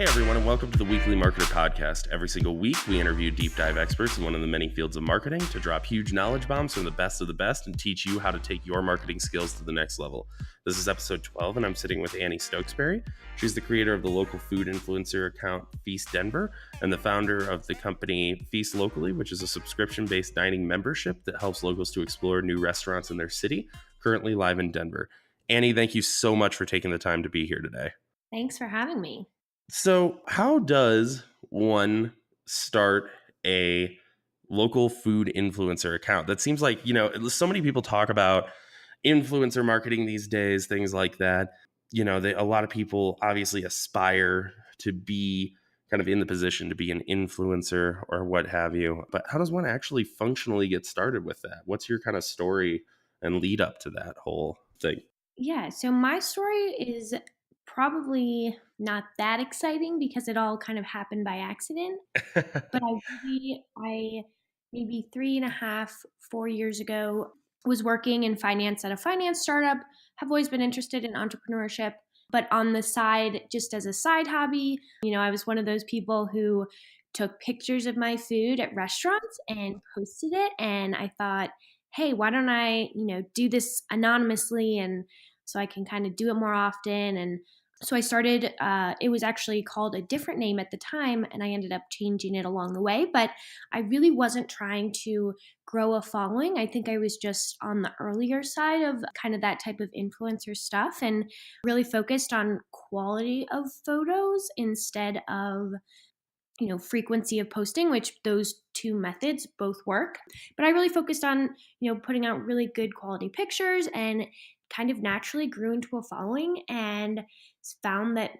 Hey everyone, and welcome to the Weekly Marketer Podcast. Every single week, we interview deep dive experts in one of the many fields of marketing to drop huge knowledge bombs from the best of the best and teach you how to take your marketing skills to the next level. This is episode 12, and I'm sitting with Annie Stooksberry. She's the creator of the local food influencer account FeastDenver and the founder of the company Feast Locally, which is a subscription-based dining membership that helps locals to explore new restaurants in their city, currently live in Denver. Annie, thank you so much for taking the time to be here today. Thanks for having me. So, how does one start a local food influencer account? That seems like, so many people talk about influencer marketing these days, things like that. A lot of people obviously aspire to be kind of in the position to be an influencer or what have you. But how does one actually functionally get started with that? What's your kind of story and lead up to that whole thing? Yeah, so my story is probably not that exciting because it all kind of happened by accident. But I maybe 3.5, 4 years ago was working in finance at a finance startup. Have always been interested in entrepreneurship, but on the side, just as a side hobby, I was one of those people who took pictures of my food at restaurants and posted it. And I thought, hey, why don't I, do this anonymously and so I can kind of do it more often. And so I started, it was actually called a different name at the time, and I ended up changing it along the way. But I really wasn't trying to grow a following. I think I was just on the earlier side of kind of that type of influencer stuff and really focused on quality of photos instead of frequency of posting, which those two methods both work. But I really focused on, putting out really good quality pictures and kind of naturally grew into a following and found that,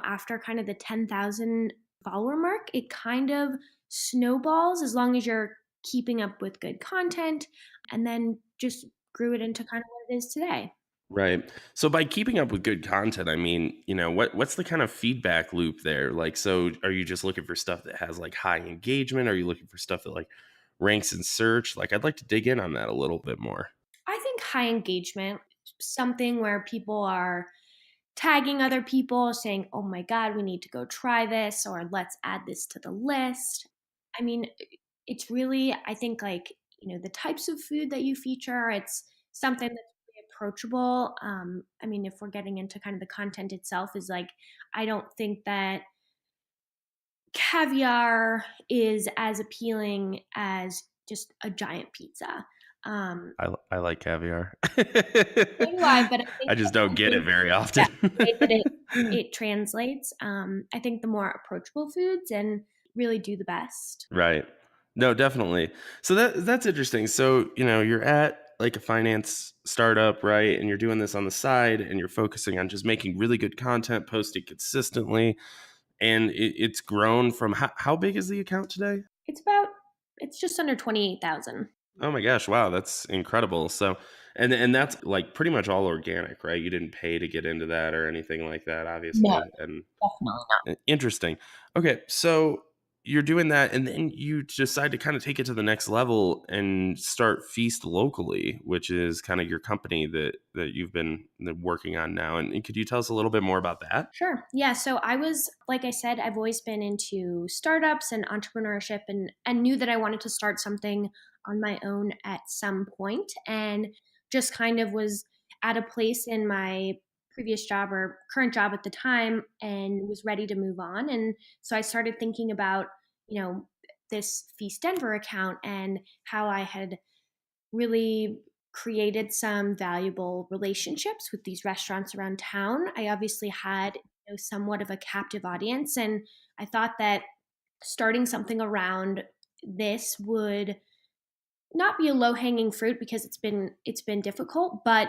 after kind of the 10,000 follower mark, it kind of snowballs as long as you're keeping up with good content, and then just grew it into kind of what it is today. Right. So by keeping up with good content, I mean, what's the kind of feedback loop there? Like, so are you just looking for stuff that has like high engagement? Are you looking for stuff that like ranks in search? Like, I'd like to dig in on that a little bit more. I think high engagement, something where people are tagging other people saying, oh my God, we need to go try this, or let's add this to the list. I mean, it's really, I think, like, the types of food that you feature, it's something that's really approachable. I mean, if we're getting into kind of the content itself, is like, I don't think that caviar is as appealing as just a giant pizza. Um, I like caviar. so do I, but I think I just don't get it very often. yeah, the way that it translates. I think the more approachable foods and really do the best. Right. No, definitely. So that's interesting. So, you're at like a finance startup, right? And you're doing this on the side and you're focusing on just making really good content, posting consistently. And it's grown from how big is the account today? It's about it's just under 28,000. Oh my gosh, wow, that's incredible. So, and that's like pretty much all organic, right? You didn't pay to get into that or anything like that, No, obviously. And definitely not. interesting. Okay, so you're doing that, and then you decide to kind of take it to the next level and start Feast Locally, which is kind of your company that you've been working on now. And could you tell us a little bit more about that? Sure. Yeah. So I was, like I said, I've always been into startups and entrepreneurship and knew that I wanted to start something on my own at some point, and just kind of was at a place in my previous job or current job at the time and was ready to move on. And so I started thinking about, this Feast Denver account and how I had really created some valuable relationships with these restaurants around town. I obviously had, somewhat of a captive audience, and I thought that starting something around this would not be a low-hanging fruit because it's been difficult, but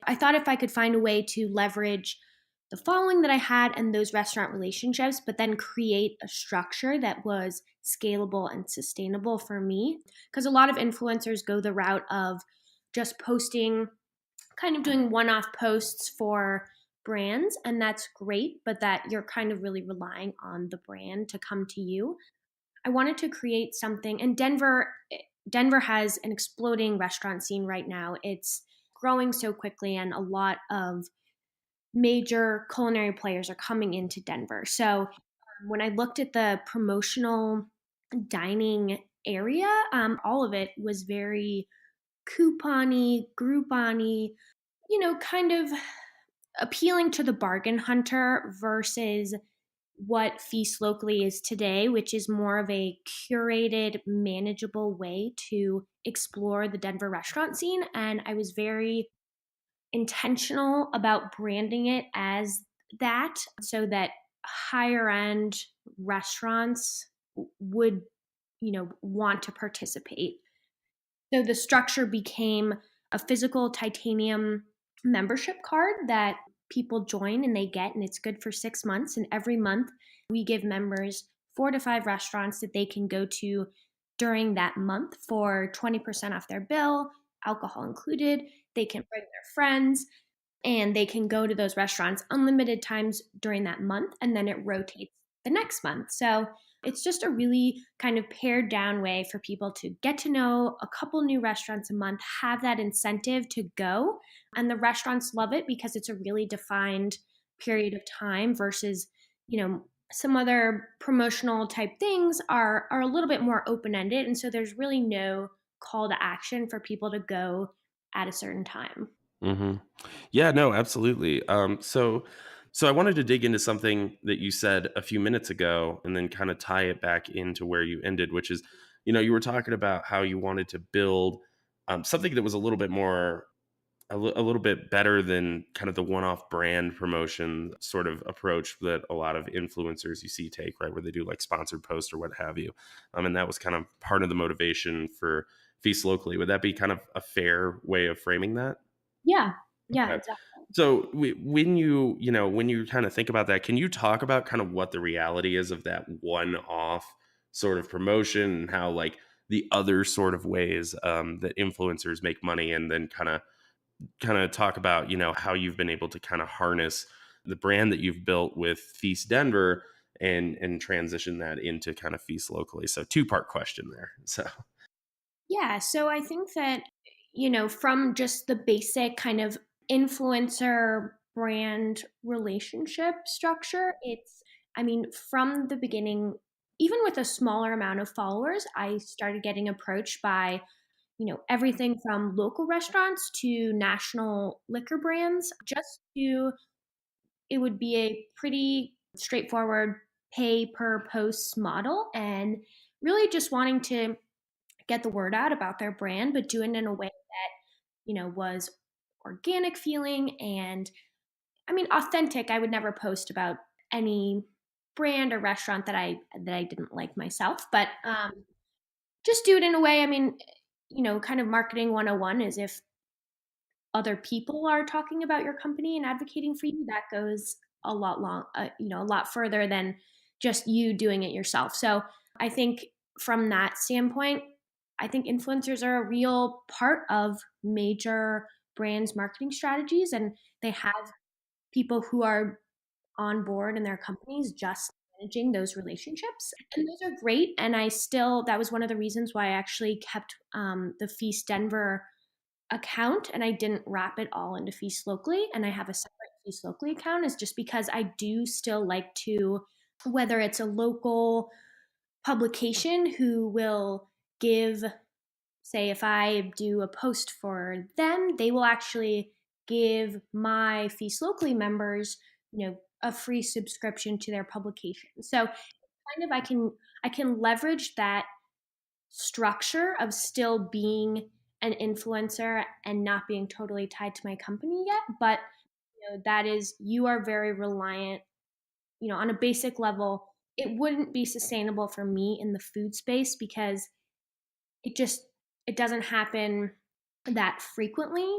I thought if I could find a way to leverage the following that I had and those restaurant relationships, but then create a structure that was scalable and sustainable for me. Because a lot of influencers go the route of just posting, kind of doing one off posts for brands, and that's great, but that you're kind of really relying on the brand to come to you. I wanted to create something, and Denver has an exploding restaurant scene right now. It's growing so quickly, and a lot of major culinary players are coming into Denver. So When I looked at the promotional dining area, all of it was very coupon-y, Groupon-y, kind of appealing to the bargain hunter versus what Feast Locally is today, which is more of a curated, manageable way to explore the Denver restaurant scene. And I was very intentional about branding it as that so that higher end restaurants would, want to participate. So the structure became a physical titanium membership card that people join and they get, and it's good for 6 months. And every month, we give members 4 to 5 restaurants that they can go to during that month for 20% off their bill, alcohol included. They can bring their friends and they can go to those restaurants unlimited times during that month, and then it rotates the next month. So it's just a really kind of pared down way for people to get to know a couple new restaurants a month, have that incentive to go. And the restaurants love it because it's a really defined period of time versus, some other promotional type things are a little bit more open ended. And so there's really no call to action for people to go at a certain time. Hmm. Yeah, no, absolutely. So I wanted to dig into something that you said a few minutes ago, and then kind of tie it back into where you ended, which is, you were talking about how you wanted to build something that was a little bit more, a little bit better than kind of the one-off brand promotion sort of approach that a lot of influencers you see take, right, where they do like sponsored posts or what have you. And that was kind of part of the motivation for Feast Locally. Would that be kind of a fair way of framing that? Yeah. Yeah, Okay. exactly. So when you kind of think about that, can you talk about kind of what the reality is of that one-off sort of promotion and how like the other sort of ways that influencers make money, and then kind of talk about how you've been able to kind of harness the brand that you've built with Feast Denver and transition that into kind of Feast Locally. So two-part question there. So Yeah, so I think that, from just the basic kind of influencer brand relationship structure, I mean, from the beginning, even with a smaller amount of followers, I started getting approached by, everything from local restaurants to national liquor brands, it would be a pretty straightforward pay per post model and really just wanting to get the word out about their brand, but doing it in a way that, was organic feeling and I mean authentic. I would never post about any brand or restaurant that I didn't like myself, but just do it in a way. I mean, kind of marketing 101 is if other people are talking about your company and advocating for you, that goes a lot further than just you doing it yourself. So I think from that standpoint, I think influencers are a real part of major brands' marketing strategies, and they have people who are on board in their companies just managing those relationships. And those are great. And that was one of the reasons why I actually kept the Feast Denver account and I didn't wrap it all into Feast Locally. And I have a separate Feast Locally account is just because I do still like to, whether it's a local publication who will give, say, if I do a post for them, they will actually give my Feast Locally members, a free subscription to their publication. So kind of I can leverage that structure of still being an influencer and not being totally tied to my company yet, but that is you are very reliant, on a basic level. It wouldn't be sustainable for me in the food space because it just it doesn't happen that frequently,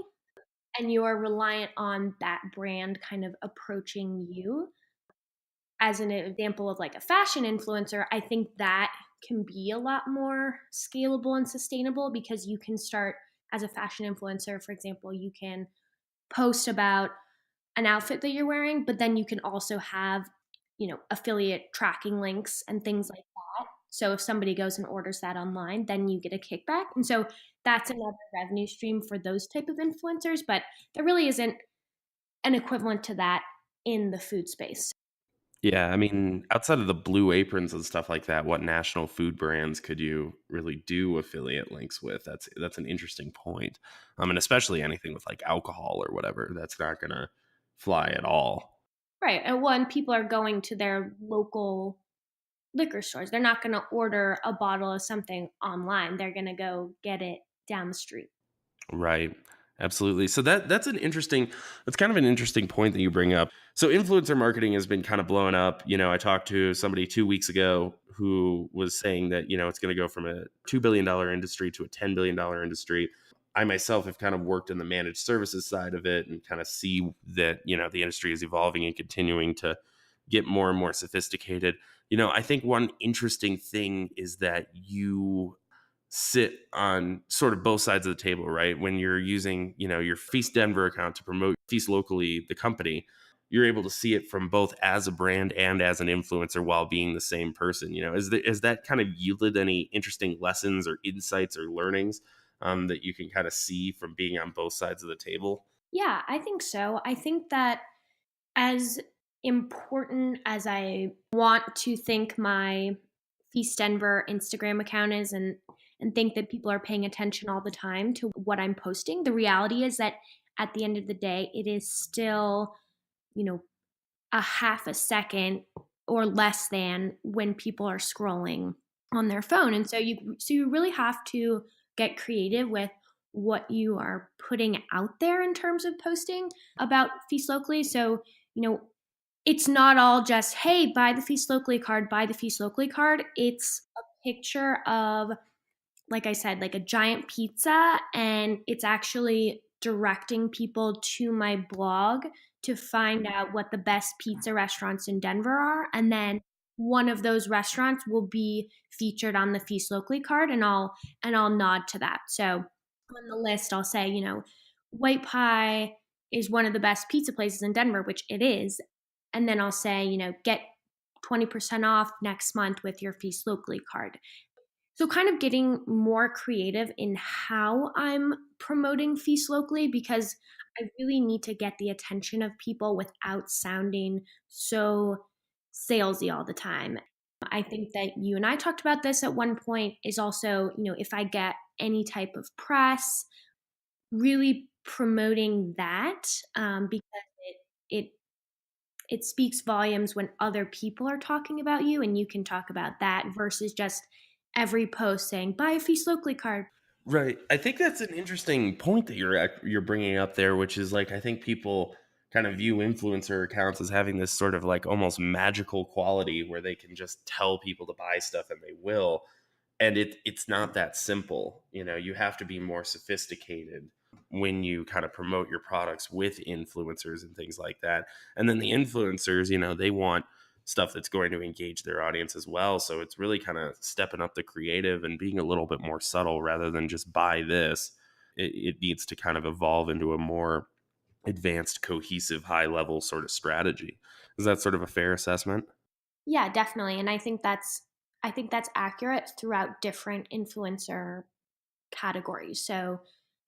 and you're reliant on that brand kind of approaching you. As an example of like a fashion influencer, I think that can be a lot more scalable and sustainable because you can start as a fashion influencer. For example, you can post about an outfit that you're wearing, but then you can also have, affiliate tracking links and things like that. So if somebody goes and orders that online, then you get a kickback. And so that's another revenue stream for those type of influencers, but there really isn't an equivalent to that in the food space. Yeah, I mean, outside of the Blue Aprons and stuff like that, what national food brands could you really do affiliate links with? That's an interesting point. And especially anything with like alcohol or whatever, that's not gonna fly at all. Right. And when people are going to their local liquor stores, they're not going to order a bottle of something online. They're going to go get it down the street. Right. Absolutely. So that's kind of an interesting point that you bring up. So influencer marketing has been kind of blowing up. I talked to somebody 2 weeks ago who was saying that, it's going to go from a $2 billion industry to a $10 billion industry. I myself have kind of worked in the managed services side of it and kind of see that, the industry is evolving and continuing to get more and more sophisticated. I think one interesting thing is that you sit on sort of both sides of the table, right? When you're using, your FeastDenver account to promote Feast Locally, the company, you're able to see it from both as a brand and as an influencer while being the same person. Is that kind of yielded any interesting lessons or insights or learnings that you can kind of see from being on both sides of the table? Yeah, I think so. I think that as important as I want to think my Feast Denver Instagram account is and think that people are paying attention all the time to what I'm posting, the reality is that at the end of the day, it is still, you know, a half a second or less than when people are scrolling on their phone. And so you really have to get creative with what you are putting out there in terms of posting about Feast Locally. So, you know, it's not all just, hey, buy the Feast Locally card, buy the Feast Locally card. It's a picture of, like I said, like a giant pizza, and it's actually directing people to my blog to find out what the best pizza restaurants in Denver are. And then one of those restaurants will be featured on the Feast Locally card, and I'll nod to that. So on the list, I'll say, White Pie is one of the best pizza places in Denver, which it is. And then I'll say, get 20% off next month with your Feast Locally card. So kind of getting more creative in how I'm promoting Feast Locally, because I really need to get the attention of people without sounding so salesy all the time. I think that you and I talked about this at one point is also, if I get any type of press, really promoting that, because it it speaks volumes when other people are talking about you and you can talk about that versus just every post saying buy a Feast Locally card. Right. I think that's an interesting point that you're bringing up there, which is like I think people kind of view influencer accounts as having this sort of like almost magical quality where they can just tell people to buy stuff and they will. And it's not that simple. You have to be more sophisticated when you kind of promote your products with influencers and things like that. And then the influencers, they want stuff that's going to engage their audience as well. So it's really kind of stepping up the creative and being a little bit more subtle rather than just buy this. It needs to kind of evolve into a more advanced, cohesive, high level sort of strategy. Is that sort of a fair assessment? Yeah, definitely. And I think that's accurate throughout different influencer categories. So,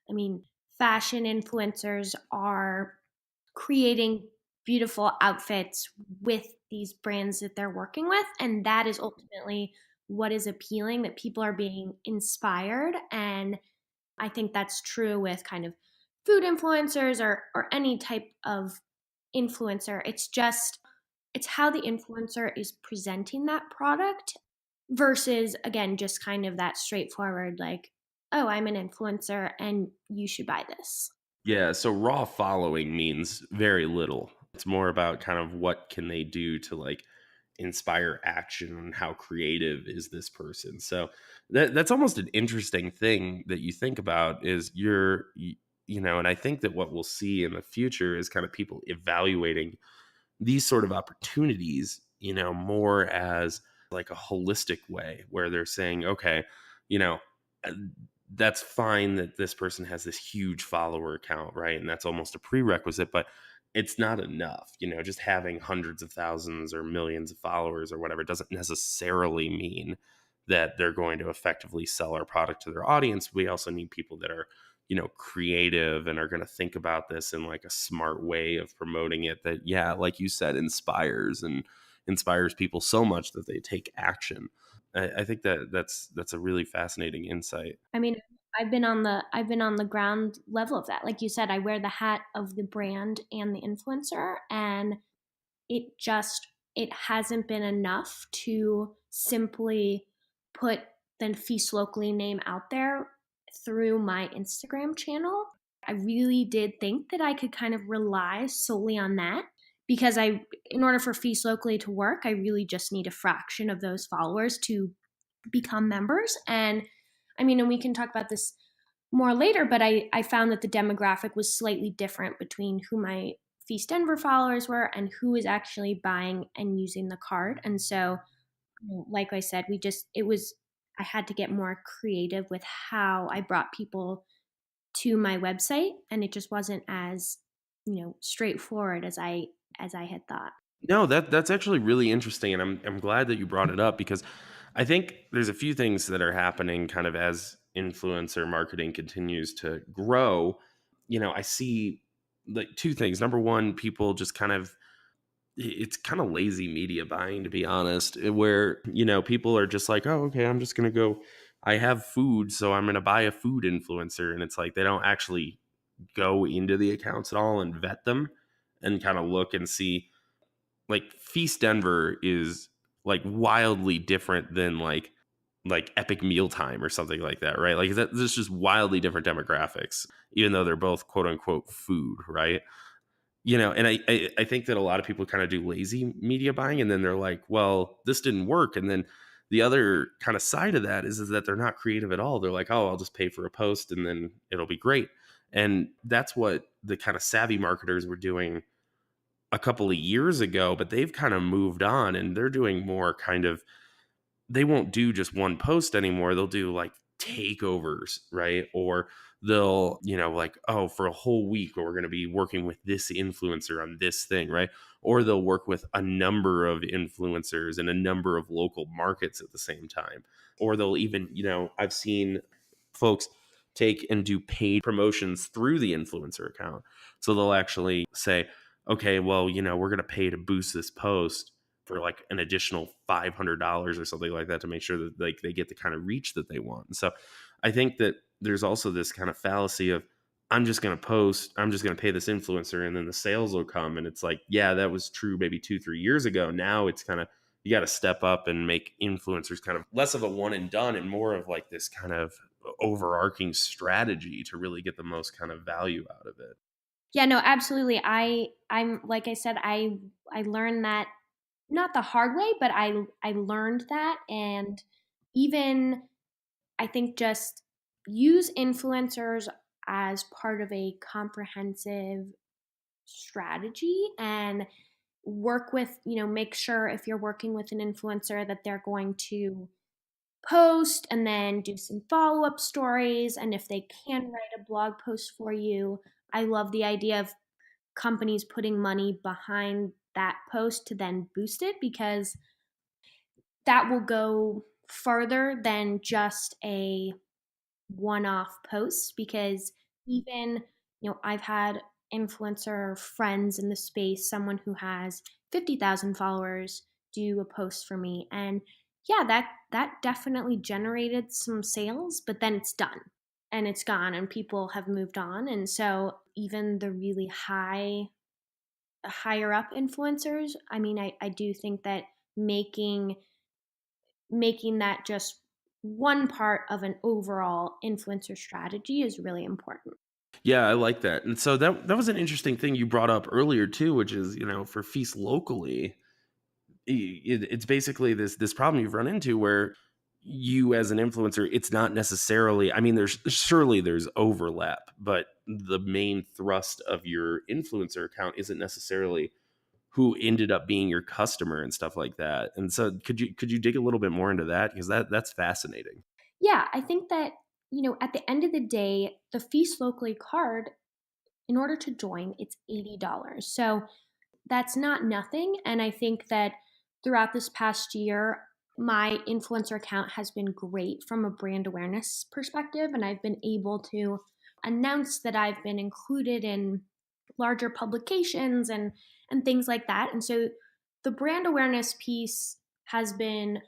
I mean, fashion influencers are creating beautiful outfits with these brands that they're working with, and that is ultimately what is appealing, that people are being inspired. And I think that's true with kind of food influencers or any type of influencer. It's how the influencer is presenting that product versus, again, just kind of that straightforward, like, oh, I'm an influencer and you should buy this. Yeah, so raw following means very little. It's more about kind of what can they do to like inspire action and how creative is this person. So that's almost an interesting thing that you think about is and I think that what we'll see in the future is kind of people evaluating these sort of opportunities, more as like a holistic way where they're saying, okay, you know, uh, that's fine that this person has this huge follower count, right? And that's almost a prerequisite, but it's not enough. Just having hundreds of thousands or millions of followers or whatever doesn't necessarily mean that they're going to effectively sell our product to their audience. We also need people that are creative and are going to think about this in like a smart way of promoting it that, yeah, like you said, inspires and inspires people so much that they take action. I think that's a really fascinating insight. I mean, I've been on the ground level of that. Like you said, I wear the hat of the brand and the influencer, and it just it hasn't been enough to simply put the Feast Locally name out there through my Instagram channel. I really did think that I could kind of rely solely on that because in order for Feast Locally to work, I really just need a fraction of those followers to become members. And I mean, and we can talk about this more later, but I found that the demographic was slightly different between who my FeastDenver followers were and who is actually buying and using the card. And so, like I said, I had to get more creative with how I brought people to my website, and it just wasn't as, straightforward as I had thought. No, that's actually really interesting, and I'm glad that you brought it up because I think there's a few things that are happening kind of as influencer marketing continues to grow. I see like two things. Number one, people just kind of it's kind of lazy media buying, to be honest, where people are just like, oh, okay, I'm just gonna go. I have food, so I'm gonna buy a food influencer, and it's like they don't actually go into the accounts at all and vet them and kind of look and see like Feast Denver is like wildly different than like Epic Mealtime or something like that, right? Like there's just wildly different demographics, even though they're both quote unquote food, right? And I think that a lot of people kind of do lazy media buying, and then they're like, well, this didn't work, and then the other kind of side of that is that they're not creative at all. They're like, oh, I'll just pay for a post and then it'll be great. And that's what the kind of savvy marketers were doing a couple of years ago, but they've kind of moved on and they're doing more kind of they won't do just one post anymore. They'll do like takeovers, right? Or they'll, like, oh, for a whole week, we're going to be working with this influencer on this thing, right? Or they'll work with a number of influencers in a number of local markets at the same time. Or they'll even, I've seen folks take and do paid promotions through the influencer account. So they'll actually say, okay, well, we're going to pay to boost this post for like an additional $500 or something like that to make sure that like they get the kind of reach that they want. And so I think that there's also this kind of fallacy of I'm just going to post, I'm just going to pay this influencer and then the sales will come. And it's like, yeah, that was true maybe 2-3 years ago. Now it's kind of you got to step up and make influencers kind of less of a one and done and more of like this kind of overarching strategy to really get the most kind of value out of it. Yeah, no, absolutely. I'm like I said, I learned that not the hard way, but I learned that, and even I think just use influencers as part of a comprehensive strategy and work with, make sure if you're working with an influencer that they're going to post and then do some follow-up stories, and if they can write a blog post for you. I love the idea of companies putting money behind that post to then boost it because that will go further than just a one-off post because even I've had influencer friends in the space, someone who has 50,000 followers do a post for me, and yeah, that definitely generated some sales, but then it's done and it's gone and people have moved on. And so even the really higher up influencers, I mean, I do think that making that just one part of an overall influencer strategy is really important. Yeah, I like that. And so that was an interesting thing you brought up earlier too, which is, for Feast Locally, it's basically this problem you've run into where you as an influencer, it's not necessarily, I mean, there's overlap, but the main thrust of your influencer account isn't necessarily who ended up being your customer and stuff like that. And so could you dig a little bit more into that? Because that's fascinating. Yeah, I think that, at the end of the day, the Feast Locally card, in order to join, it's $80. So that's not nothing. And I think that throughout this past year, my influencer account has been great from a brand awareness perspective. And I've been able to announce that I've been included in larger publications and things like that. And so the brand awareness piece has been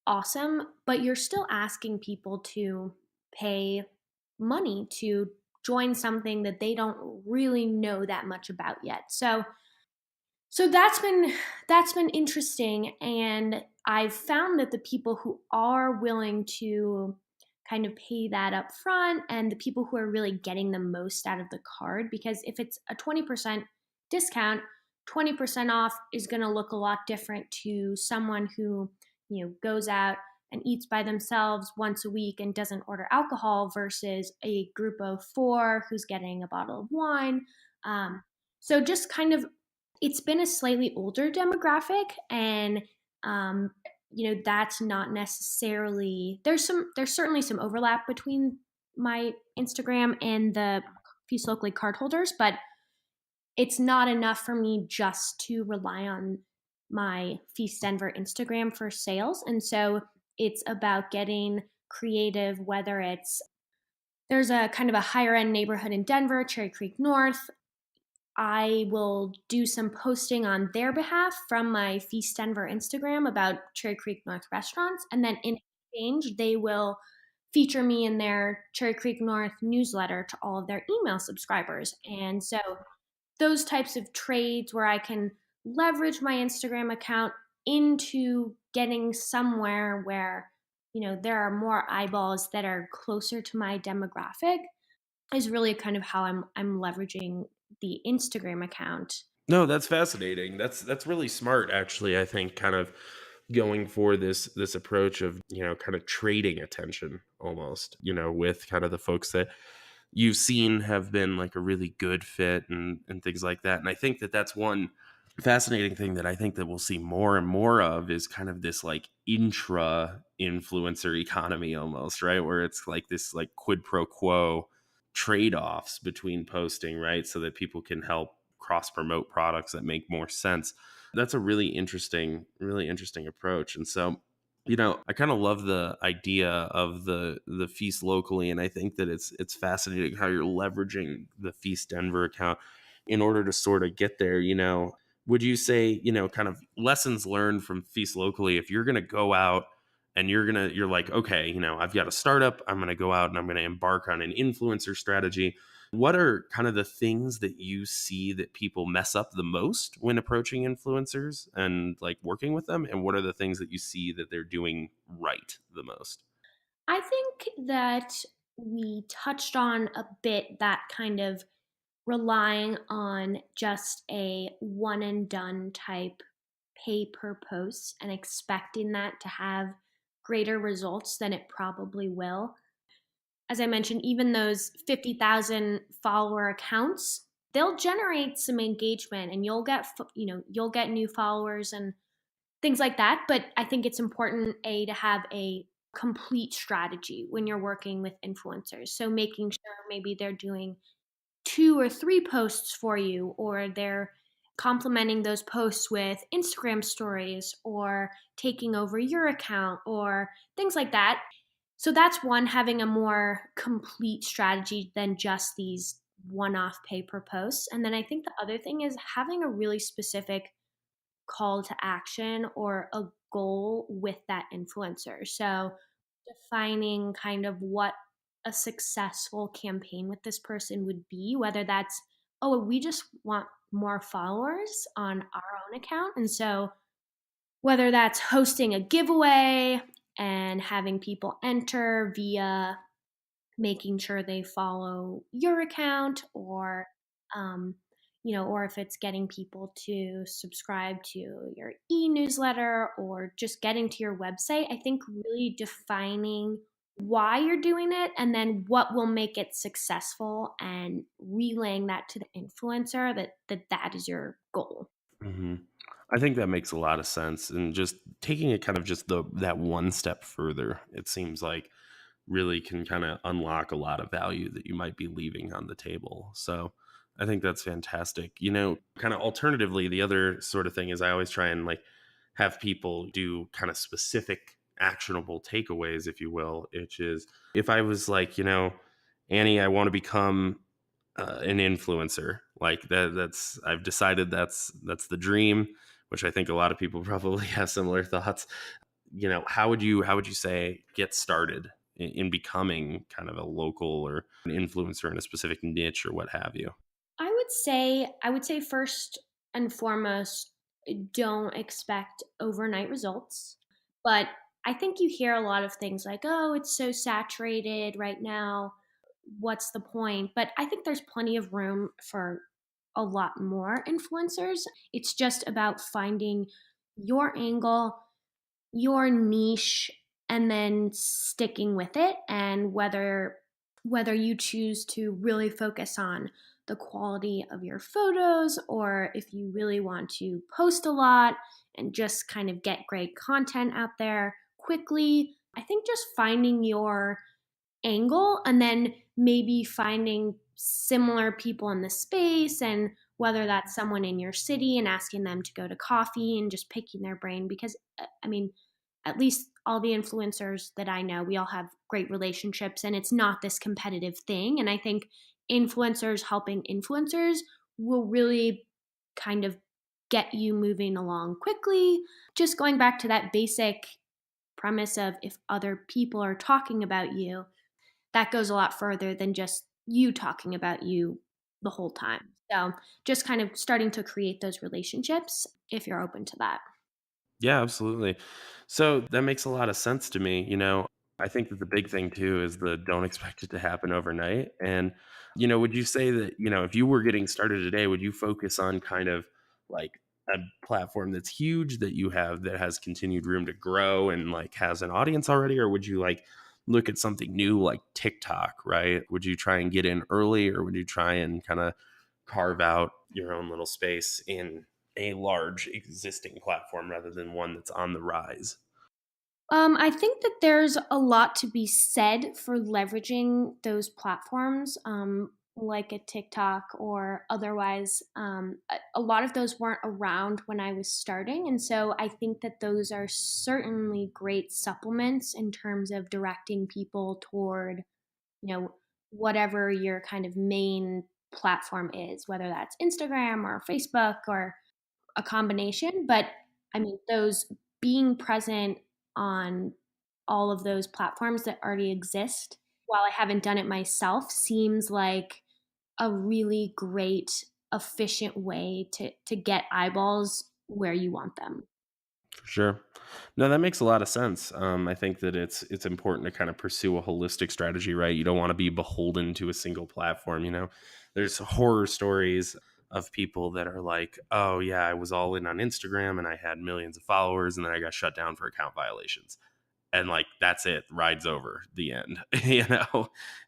awesome, but you're still asking people to pay money to join something that they don't really know that much about yet. So that's been interesting, and I've found that the people who are willing to kind of pay that up front and the people who are really getting the most out of the card, because if it's a 20% discount, 20% off is going to look a lot different to someone who, goes out and eats by themselves once a week and doesn't order alcohol versus a group of 4 who's getting a bottle of wine. So just kind of, it's been a slightly older demographic, and um, that's not necessarily, there's certainly some overlap between my Instagram and the Feast Locally card holders, but it's not enough for me just to rely on my FeastDenver Instagram for sales. And so it's about getting creative, whether it's, there's a kind of a higher end neighborhood in Denver, Cherry Creek North. I will do some posting on their behalf from my FeastDenver Instagram about Cherry Creek North restaurants. And then in exchange, they will feature me in their Cherry Creek North newsletter to all of their email subscribers. And so those types of trades where I can leverage my Instagram account into getting somewhere where, there are more eyeballs that are closer to my demographic is really kind of how I'm leveraging the Instagram account. No, that's fascinating. That's really smart, actually. I think kind of going for this approach of kind of trading attention almost, with kind of the folks that you've seen have been like a really good fit and things like that. And I think that that's one fascinating thing that I think that we'll see more and more of is kind of this like intra influencer economy almost, right? Where it's like this like quid pro quo trade-offs between posting, right? So that people can help cross promote products that make more sense. That's a really interesting approach. And so, I kind of love the idea of the Feast Locally, and I think that it's fascinating how you're leveraging the Feast Denver account in order to sort of get there. Would you say, kind of lessons learned from Feast Locally, if you're going to go out and you're like, okay, I've got a startup, I'm going to go out and I'm going to embark on an influencer strategy. What are kind of the things that you see that people mess up the most when approaching influencers and like working with them? And what are the things that you see that they're doing right the most? I think that we touched on a bit that kind of relying on just a one and done type pay per post and expecting that to have greater results than it probably will. As I mentioned, even those 50,000 follower accounts, they'll generate some engagement and you'll get new followers and things like that. But I think it's important, to have a complete strategy when you're working with influencers. So making sure maybe they're doing 2 or 3 posts for you, or they're complementing those posts with Instagram stories or taking over your account or things like that. So that's one, having a more complete strategy than just these one off pay per posts. And then I think the other thing is having a really specific call to action or a goal with that influencer. So defining kind of what a successful campaign with this person would be, whether that's, oh, we just want more followers on our own account. And so whether that's hosting a giveaway and having people enter via making sure they follow your account, or or if it's getting people to subscribe to your e-newsletter or just getting to your website. I think really defining why you're doing it and then what will make it successful, and relaying that to the influencer that is your goal. hmm I think that makes a lot of sense. And just taking it kind of just that one step further, it seems like really can kind of unlock a lot of value that you might be leaving on the table. So I think that's fantastic. Kind of alternatively, the other sort of thing is I always try and like have people do kind of specific actionable takeaways, if you will, which is if I was like, Annie, I want to become an influencer like that. I've decided that's the dream. which I think a lot of people probably have similar thoughts. How would you say get started in becoming kind of a local or an influencer in a specific niche or what have you? I would say first and foremost, don't expect overnight results. But I think you hear a lot of things like, "Oh, it's so saturated right now. What's the point?" But I think there's plenty of room for a lot more influencers. It's just about finding your angle, your niche, and then sticking with it, and whether you choose to really focus on the quality of your photos, or if you really want to post a lot and just kind of get great content out there quickly. I think just finding your angle, and then maybe finding similar people in the space, and whether that's someone in your city and asking them to go to coffee and just picking their brain. Because I mean, at least all the influencers that I know, we all have great relationships, and it's not this competitive thing. And I think influencers helping influencers will really kind of get you moving along quickly. Just going back to that basic premise of, if other people are talking about you, that goes a lot further than just you talking about you the whole time. So just kind of starting to create those relationships if you're open to that. Yeah, absolutely. So that makes a lot of sense to me. I think that the big thing too is the don't expect it to happen overnight. And, would you say that, if you were getting started today, would you focus on kind of like a platform that's huge that you have that has continued room to grow and like has an audience already? Or would you like look at something new like TikTok, right? Would you try and get in early or would you try and kind of carve out your own little space in a large existing platform rather than one that's on the rise? I think that there's a lot to be said for leveraging those platforms, like a TikTok or otherwise. A lot of those weren't around when I was starting. And so I think that those are certainly great supplements in terms of directing people toward, you know, whatever your kind of main platform is, whether that's Instagram or Facebook or a combination. But I mean, those being present on all of those platforms that already exist, while I haven't done it myself, seems like a really great, efficient way to get eyeballs where you want them. For sure. No, that makes a lot of sense. I think that it's important to kind of pursue a holistic strategy, right? You don't want to be beholden to a single platform. There's horror stories of people that are like, "Oh yeah, I was all in on Instagram and I had millions of followers, and then I got shut down for account violations." And like that's it, ride's over, the end.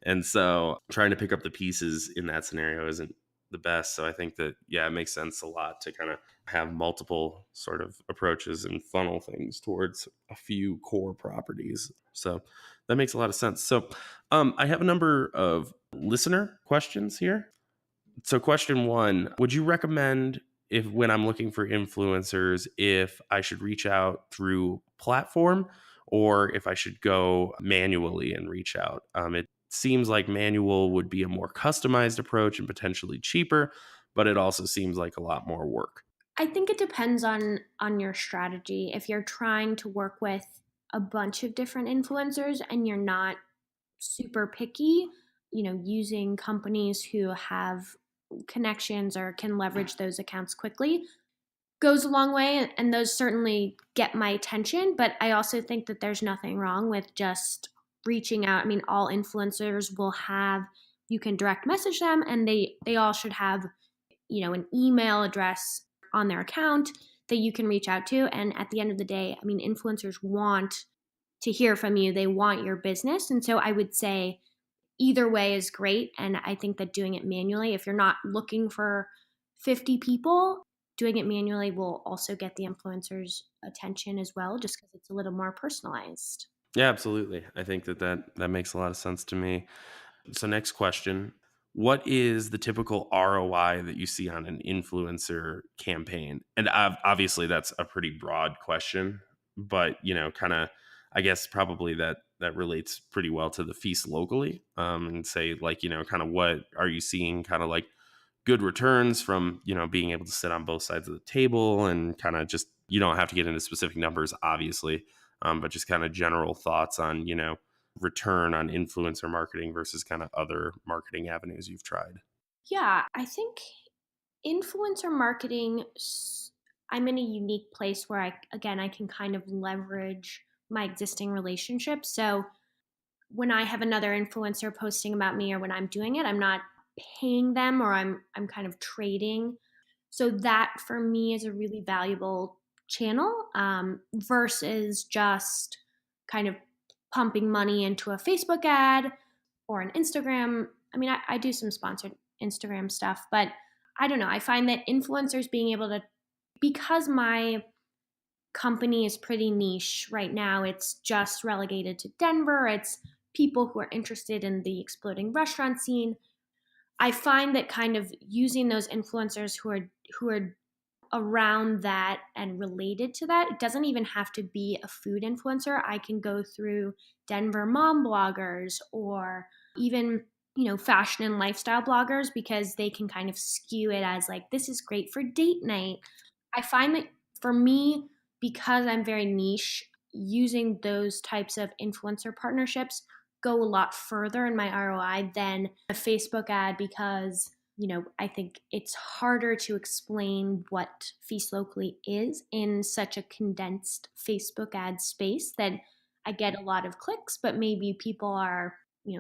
And so trying to pick up the pieces in that scenario isn't the best. So I think that, yeah, it makes sense a lot to kind of have multiple sort of approaches and funnel things towards a few core properties. So that makes a lot of sense. So I have a number of listener questions here. So, question one, would you recommend, if when I'm looking for influencers, if I should reach out through platform or if I should go manually and reach out? It seems like manual would be a more customized approach and potentially cheaper, but it also seems like a lot more work. I think it depends on your strategy. If you're trying to work with a bunch of different influencers and you're not super picky, using companies who have connections or can leverage those accounts quickly goes a long way, and those certainly get my attention. But I also think that there's nothing wrong with just reaching out. I mean, all influencers will have, you can direct message them, and they all should have, an email address on their account that you can reach out to. And at the end of the day, I mean, influencers want to hear from you. They want your business. And so I would say either way is great. And I think that doing it manually, if you're not looking for 50 people, doing it manually will also get the influencers' attention as well, just because it's a little more personalized. Yeah, absolutely. I think that makes a lot of sense to me. So, next question. What is the typical ROI that you see on an influencer campaign? And obviously, that's a pretty broad question, but kind of, I guess probably that relates pretty well to the feast locally. And say like, kind of what are you seeing? Kind of like good returns from, being able to sit on both sides of the table and kind of just, you don't have to get into specific numbers, obviously, but just kind of general thoughts on, return on influencer marketing versus kind of other marketing avenues you've tried. Yeah, I think influencer marketing, I'm in a unique place where I can kind of leverage my existing relationships. So when I have another influencer posting about me or when I'm doing it, I'm not paying them or I'm kind of trading. So that for me is a really valuable channel versus just kind of pumping money into a Facebook ad or an Instagram. I mean, I do some sponsored Instagram stuff, but I don't know. I find that influencers being able to, because my company is pretty niche right now, it's just relegated to Denver. It's people who are interested in the exploding restaurant scene. I find that kind of using those influencers who are around that and related to that. It doesn't even have to be a food influencer. I can go through Denver mom bloggers or even, fashion and lifestyle bloggers because they can kind of skew it as like, this is great for date night. I find that for me, because I'm very niche, using those types of influencer partnerships go a lot further in my ROI than a Facebook ad because I think it's harder to explain what Feast Locally is in such a condensed Facebook ad space that I get a lot of clicks, but maybe people are,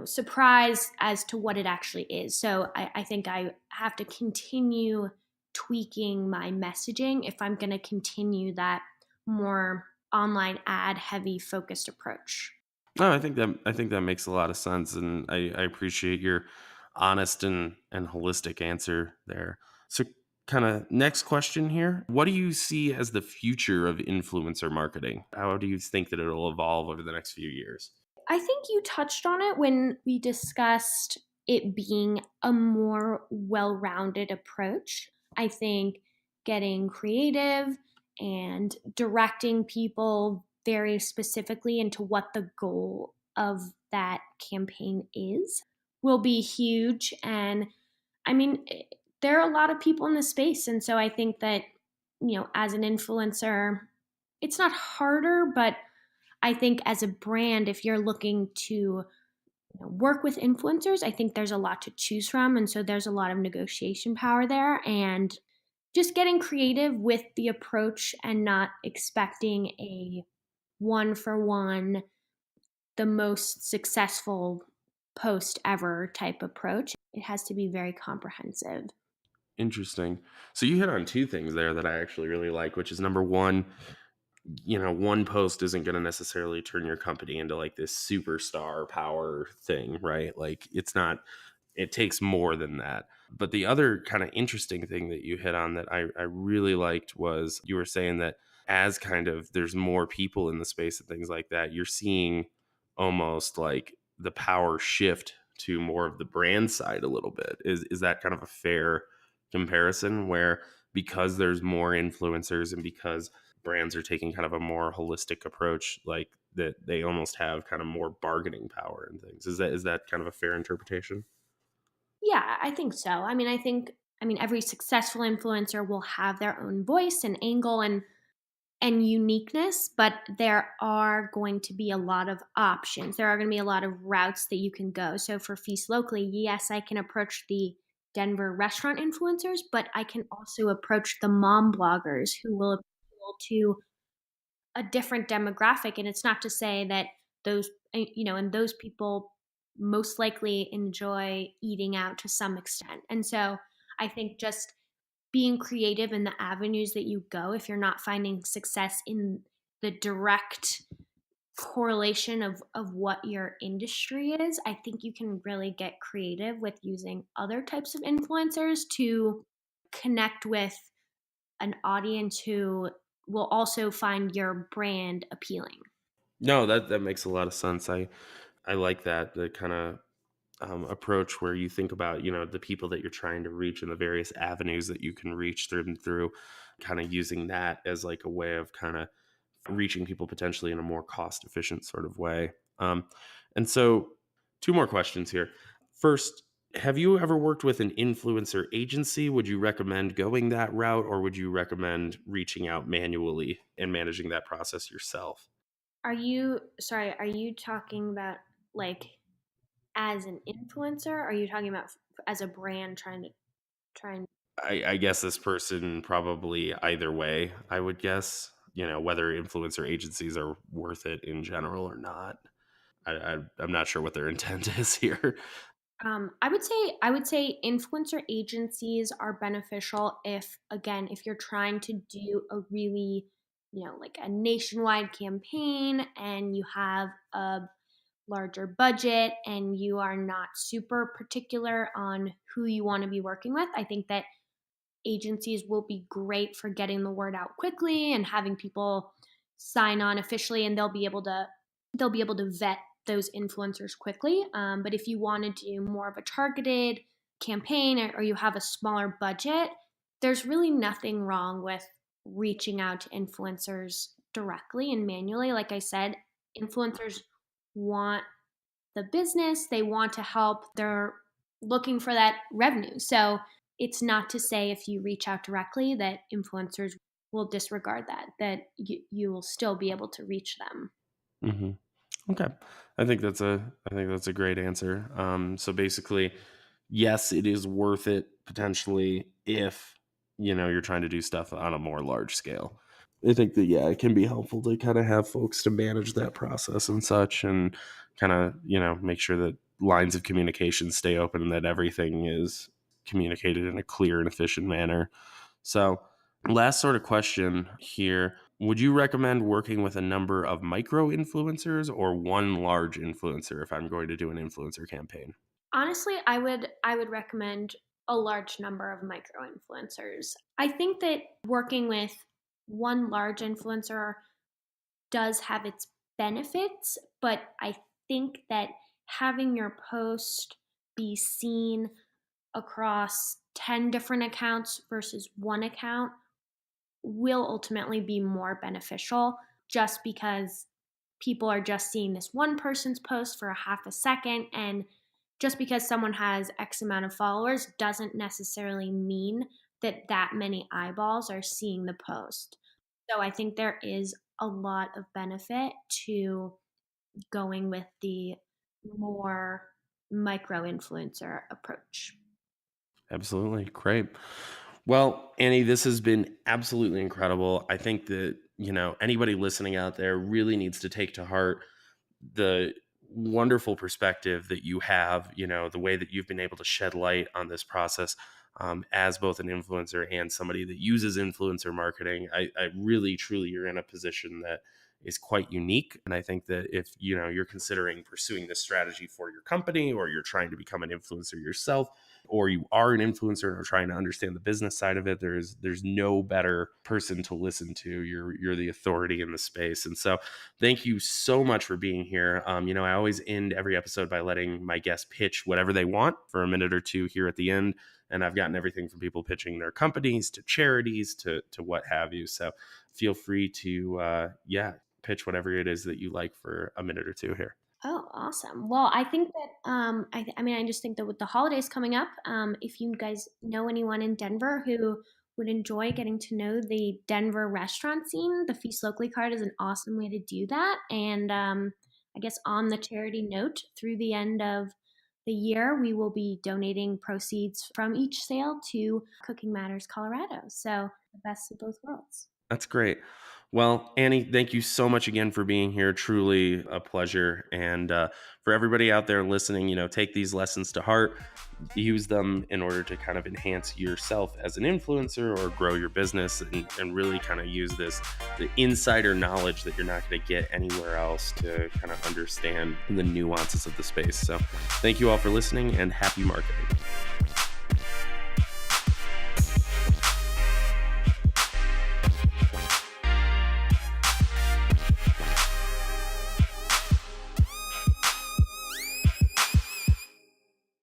surprised as to what it actually is. So I think I have to continue tweaking my messaging if I'm going to continue that more online ad heavy focused approach. No, I think that makes a lot of sense, and I appreciate your honest and holistic answer there. So, kind of next question here: what do you see as the future of influencer marketing? How do you think that it'll evolve over the next few years? I think you touched on it when we discussed it being a more well rounded approach. I think getting creative and directing people very specifically into what the goal of that campaign is will be huge. And I mean, there are a lot of people in the space. And so I think that, as an influencer, it's not harder, but I think as a brand, if you're looking to work with influencers, I think there's a lot to choose from. And so there's a lot of negotiation power there. And just getting creative with the approach and not expecting a one for one, the most successful post ever type approach. It has to be very comprehensive. Interesting. So you hit on two things there that I actually really like, which is number one, one post isn't going to necessarily turn your company into like this superstar power thing, right? Like it's not, it takes more than that. But the other kind of interesting thing that you hit on that I really liked was you were saying that as kind of there's more people in the space and things like that, you're seeing almost like the power shift to more of the brand side a little bit. Is that kind of a fair comparison where because there's more influencers and because brands are taking kind of a more holistic approach, like that they almost have kind of more bargaining power and things. Is that kind of a fair interpretation? Yeah, I think so. I mean every successful influencer will have their own voice and angle and uniqueness, but there are going to be a lot of options. There are going to be a lot of routes that you can go. So for Feast Locally, yes, I can approach the Denver restaurant influencers, but I can also approach the mom bloggers who will appeal to a different demographic. And it's not to say that and those people most likely enjoy eating out to some extent. And so I think just being creative in the avenues that you go, if you're not finding success in the direct correlation of what your industry is, I think you can really get creative with using other types of influencers to connect with an audience who will also find your brand appealing. No, that makes a lot of sense. I like that the kind of approach where you think about the people that you're trying to reach and the various avenues that you can reach through, kind of using that as like a way of kind of reaching people potentially in a more cost efficient sort of way. And so, two more questions here. First, Have you ever worked with an influencer agency? Would you recommend going that route, or would you recommend reaching out manually and managing that process yourself? Are you talking about like as an influencer? Or are you talking about as a brand trying to try and I guess this person probably either way, I would guess, whether influencer agencies are worth it in general or not. I'm not sure what their intent is here. I would say influencer agencies are beneficial if, again, if you're trying to do a really, like a nationwide campaign and you have a larger budget and you are not super particular on who you want to be working with. I think that agencies will be great for getting the word out quickly and having people sign on officially, and they'll be able to vet those influencers quickly. But if you want to do more of a targeted campaign, or you have a smaller budget, there's really nothing wrong with reaching out to influencers directly and manually. Like I said, influencers want the business, they want to help, they're looking for that revenue. So it's not to say if you reach out directly that influencers will disregard that you will still be able to reach them. Hmm. Okay. I think that's a great answer. So basically, yes, it is worth it potentially if you're trying to do stuff on a more large scale. I think that yeah, it can be helpful to kind of have folks to manage that process and such, and kind of make sure that lines of communication stay open and that everything is communicated in a clear and efficient manner. So, last sort of question here. Would you recommend working with a number of micro influencers or one large influencer if I'm going to do an influencer campaign? Honestly, I would recommend a large number of micro influencers. I think that working with one large influencer does have its benefits, but I think that having your post be seen across 10 different accounts versus one account will ultimately be more beneficial, just because people are just seeing this one person's post for a half a second. And just because someone has X amount of followers doesn't necessarily mean that that many eyeballs are seeing the post. So I think there is a lot of benefit to going with the more micro influencer approach. Absolutely. Great. Well, Annie, this has been absolutely incredible. I think that, anybody listening out there really needs to take to heart the wonderful perspective that you have, the way that you've been able to shed light on this process, as both an influencer and somebody that uses influencer marketing. I really, truly, you're in a position that is quite unique. And I think that if, you're considering pursuing this strategy for your company, or you're trying to become an influencer yourself, or you are an influencer and are trying to understand the business side of it, there's no better person to listen to. You're the authority in the space. And so thank you so much for being here. I always end every episode by letting my guests pitch whatever they want for a minute or two here at the end. And I've gotten everything from people pitching their companies to charities to what have you. So feel free to, pitch whatever it is that you like for a minute or two here. Oh, awesome. Well, I think that I mean, I just think that with the holidays coming up, if you guys know anyone in Denver who would enjoy getting to know the Denver restaurant scene, the Feast Locally card is an awesome way to do that. And I guess on the charity note, through the end of the year, we will be donating proceeds from each sale to Cooking Matters Colorado. So the best of both worlds. That's great. Well, Annie, thank you so much again for being here. Truly a pleasure. And for everybody out there listening, take these lessons to heart, use them in order to kind of enhance yourself as an influencer or grow your business, and really kind of use the insider knowledge that you're not going to get anywhere else to kind of understand the nuances of the space. So thank you all for listening, and happy marketing.